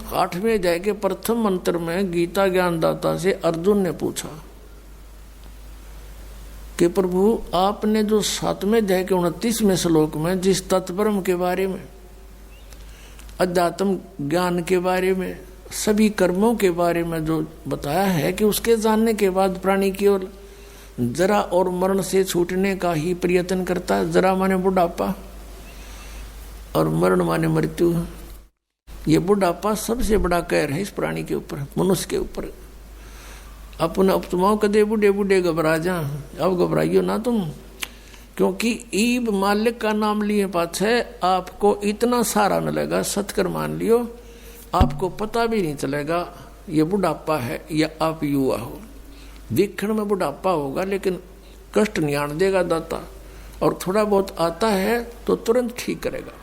8वें अध्याय के प्रथम मंत्र में गीता ज्ञानदाता से अर्जुन ने पूछा कि प्रभु आपने जो 7वें अध्याय के 29वें श्लोक में जिस तत्परम के बारे में, अध्यात्म ज्ञान के बारे में, सभी कर्मों के बारे में जो बताया है कि उसके जानने के बाद प्राणी की ओर जरा और मरण से छूटने का ही प्रयत्न करता है। जरा माने बुढ़ापा और मरण माने मृत्यु। ये बुढ़ापा सबसे बड़ा कहर है इस प्राणी के ऊपर, मनुष्य के ऊपर। अपने अपतमाओं कदे बूढ़े बूढ़े घबरा जा, अब घबराइयो ना तुम, क्योंकि ईब मालिक का नाम लिए पाछे आपको इतना सारा मिलेगा, सत्कर मान लियो, आपको पता भी नहीं चलेगा ये बुढ़ापा है या आप युवा हो। दिखण में बुढ़ापा होगा लेकिन कष्ट नहीं आने देगा दाता, और थोड़ा बहुत आता है तो तुरंत ठीक करेगा।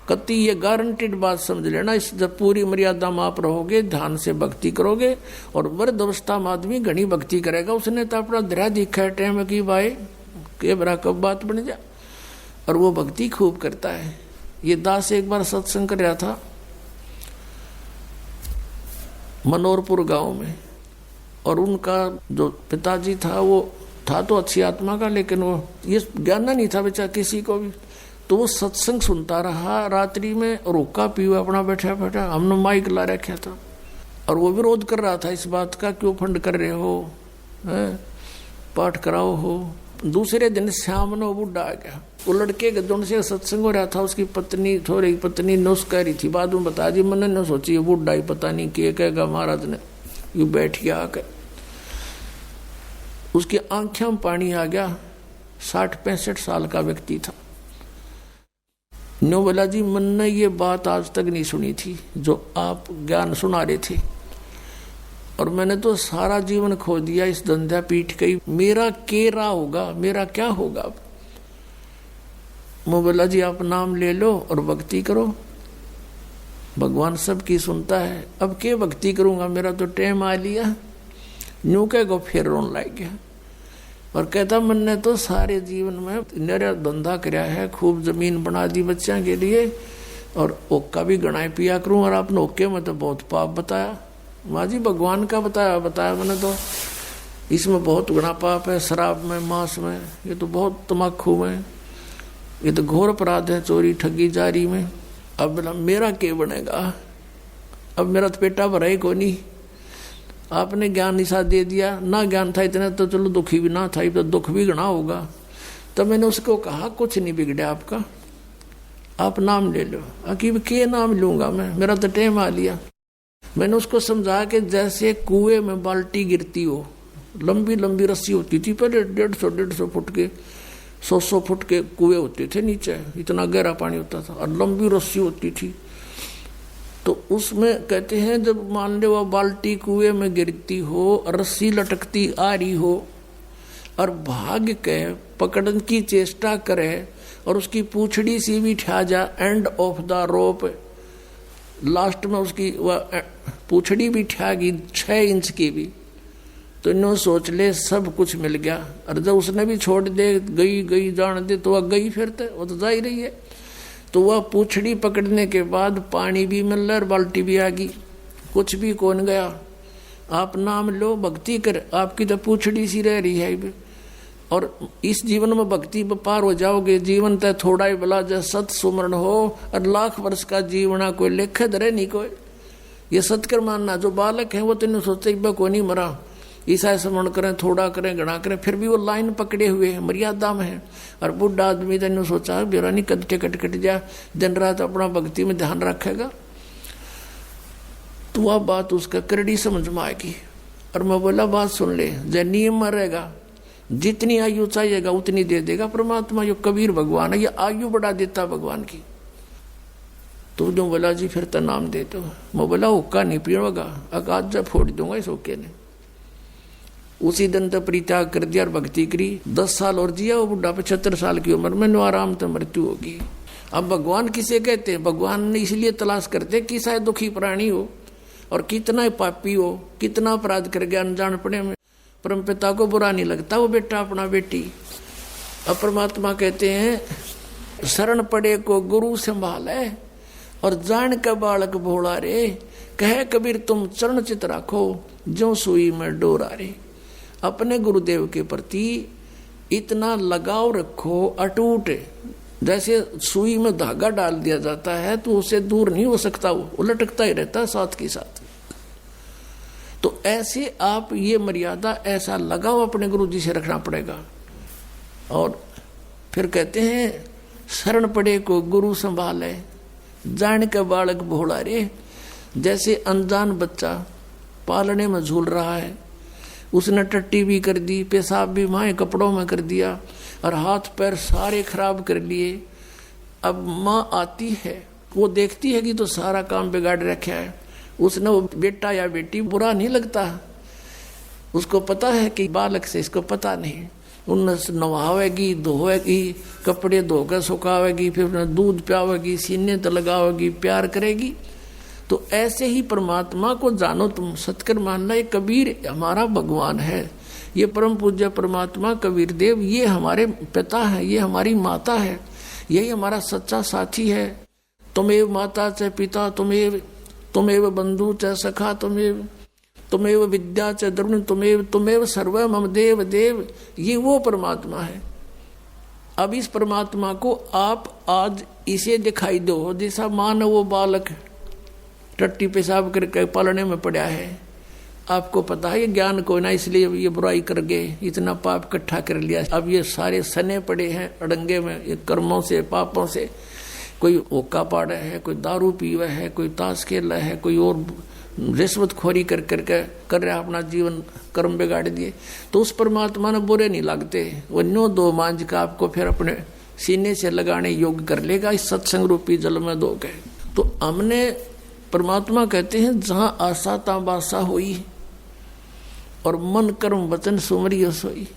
कति ये गारंटीड बात समझ लेना। इस जब पूरी मर्यादा में आप रहोगे, ध्यान से भक्ति करोगे, और वृद्ध अवस्था में आदमी घनी भक्ति करेगा। उसने तो अपना दरा दिखा है टाइम की भाई के बरा कब बात बन जा, और वो भक्ति खूब करता है। ये दास एक बार सत्संग कर रहा था मनोरपुर गांव में, और उनका जो पिताजी था वो था तो अच्छी आत्मा का, लेकिन वो ये ज्ञान नहीं था बेचारा किसी को भी। तो वो सत्संग सुनता रहा रात्रि में, रोका पीवा अपना बैठा बैठा, हमने माइक ला रखा था, और वो विरोध कर रहा था इस बात का, क्यों फंड कर रहे हो, पाठ कराओ हो। दूसरे दिन शाम ने वो बुढ़ा आ गया। वो लड़के गद्दों से सत्संग हो रहा था, उसकी पत्नी थोड़ी पत्नी नुस्ख कह रही थी, बाद में बता दी। मैंने न सोची ये बुढ़ा ही पता नहीं क्या कहेगा महाराज ने, यू बैठ गया आकर, उसकी आंखों में पानी आ गया। 60-65 साल का व्यक्ति था। नो बोला जी मैंने ये बात आज तक नहीं सुनी थी जो आप ज्ञान सुना रहे थे, और मैंने तो सारा जीवन खो दिया इस धंधा पीठ गई, मेरा केरा होगा, मेरा क्या होगा अब। मैं बोला जी आप नाम ले लो और भक्ति करो, भगवान सबकी सुनता है। अब क्या भक्ति करूंगा, मेरा तो टाइम आ लिया। न्यू कह गो फिर रोन लाग गया, और कहता मैंने तो सारे जीवन में मेरा धंधा कराया है, खूब जमीन बना दी बच्चों के लिए, और ओक्का भी गणाए पिया करूं, और आपने ओके में तो बहुत पाप बताया। माँ जी भगवान का बताया मैंने तो, इसमें बहुत गुना पाप है, शराब में, मांस में, ये तो बहुत तम्बाकू में, ये तो घोर अपराध है, चोरी ठगी जारी में। अब बोला मेरा क्या बनेगा, अब मेरा तो पेटा भरा ही को नहीं। आपने ज्ञान निशा दे दिया, ना ज्ञान था इतना तो चलो दुखी भी ना था, तो दुख भी गणा होगा। तब मैंने उसको कहा कुछ नहीं बिगड़ा आपका, आप नाम ले लो। अकीब के नाम लूंगा मैं, मेरा तो टाइम आ लिया। मैंने उसको समझा कि जैसे कुएं में बाल्टी गिरती हो, लंबी लंबी रस्सी होती थी पहले, 150 फुट के, 100 फुट के कुएं होते थे नीचे, इतना गहरा पानी होता था, और लंबी रस्सी होती थी। तो उसमें कहते हैं जब मान लो वह बाल्टी कुएं में गिरती हो, रस्सी लटकती आ रही हो, और भाग के पकड़ने की चेष्टा करे, और उसकी पूछड़ी सी भी ठा जा end of the rope, last में उसकी वह पूछड़ी भी ठा गई 6 इंच की भी, तो इन्होंने सोच ले सब कुछ मिल गया। और जब उसने भी छोड़ दे, गई जान दे, तो वह गई फिर तो वो तो जा ही रही है। तो वह पूछड़ी पकड़ने के बाद पानी भी मिल रहा और बाल्टी भी आ गई, कुछ भी कौन गया। आप नाम लो, भक्ति कर, आपकी तो पूछड़ी सी रह रही है। और इस जीवन में भक्ति पर पार हो जाओगे। जीवन तय थोड़ा ही भला, जब सत सुमरण हो, और लाख वर्ष का जीवना कोई लेख धरे नहीं कोई। ये सत्कर मानना, जो बालक है वो तो नहीं सोचते को नहीं मरा, ईसा स्मरण करें, थोड़ा करें, गणा करें, फिर भी वो लाइन पकड़े हुए हैं, मर्यादा में है। और बुढ़ा आदमी तो सोचा बेरा नहीं कट जा, दिन रात अपना भक्ति में ध्यान रखेगा, तो वह बात उसका करड़ी समझ में आएगी। और मैं बोला बात सुन ले, जब नियम में रहेगा, जितनी आयु चाहिएगा उतनी दे देगा परमात्मा। यो कबीर भगवान है, ये आयु बढ़ा देता भगवान की। तो जो बोला जी फिर तो नाम दे दो। मैं बोला हुक्का नहीं पीऊंगा, अकाज जब फोड़ दूंगा इस हुक्के ने। उसी दिन तो परित्याग कर दिया और भक्ति करी। 10 साल और जिया वो बुढ़ा, 75 साल की उम्र में नो आराम तो मृत्यु होगी। अब भगवान किसे कहते हैं? भगवान ने इसलिए तलाश करते कि शायद दुखी प्राणी हो और कितना पापी हो, कितना अपराध कर गया अनजान पड़े में, परम पिता को बुरा नहीं लगता वो बेटा अपना बेटी। अब परमात्मा कहते हैं शरण पड़े को गुरु संभाले और जान का बालक भोला रे, कहे कबीर तुम चरण चित राखो जो सुई में डोर आ रे। अपने गुरुदेव के प्रति इतना लगाव रखो अटूट, जैसे सुई में धागा डाल दिया जाता है तो उसे दूर नहीं हो सकता, वो लटकता ही रहता है साथ के साथ। तो ऐसे आप ये मर्यादा, ऐसा लगाव अपने गुरु जी से रखना पड़ेगा। और फिर कहते हैं शरण पड़े को गुरु संभाले जान के बालक भोला रे। जैसे अनजान बच्चा पालने में झूल रहा है, उसने टट्टी भी कर दी, पेशाब भी माए कपड़ों में कर दिया और हाथ पैर सारे खराब कर लिए। अब माँ आती है, वो देखती है कि तो सारा काम बिगाड़ रखा है, उसने वो बेटा या बेटी बुरा नहीं लगता, उसको पता है कि बालक से इसको पता नहीं, उन्हें नवावेगी, धोएगी, कपड़े धोकर सुखावेगी, फिर उन्हें दूध पियावेगी, सीने तो लगावेगी, प्यार करेगी। तो ऐसे ही परमात्मा को जानो तुम, सतकर मानना ये कबीर हमारा भगवान है, ये परम पूज्य परमात्मा कबीर देव ये हमारे पिता है, ये हमारी माता है, यही हमारा सच्चा साथी है। तुमेव माता च पिता तुमेव बंधु च सखा तुमेव विद्या च द्रविण तुमेव सर्व मम देव देव, ये वो परमात्मा है। अब इस परमात्मा को आप आज इसे दिखाई दो, जैसा मान वो बालक टट्टी पेशाब करके पालने में पड़ा है, आपको पता है ये ज्ञान को ना, इसलिए ये बुराई कर गए, इतना पाप इकट्ठा कर लिया। अब ये सारे सने पड़े हैं अड़ंगे में, ये कर्मों से पापों से। कोई ओका पाड़ा है, कोई दारू पीवा है, कोई ताश खेल रहा है, कोई और रिश्वतखोरी कर रहा अपना जीवन कर्म बिगाड़ दिए। तो उस परमात्मा ने बुरे नहीं लगते, वो न्यो दो मांझ का आपको फिर अपने सीने से लगाने योग्य कर लेगा इस सत्संग रूपी जल में दो के। तो हमने परमात्मा कहते हैं जहाँ आशा ता बासा हुई और मन कर्म वचन सुमरियो सोई।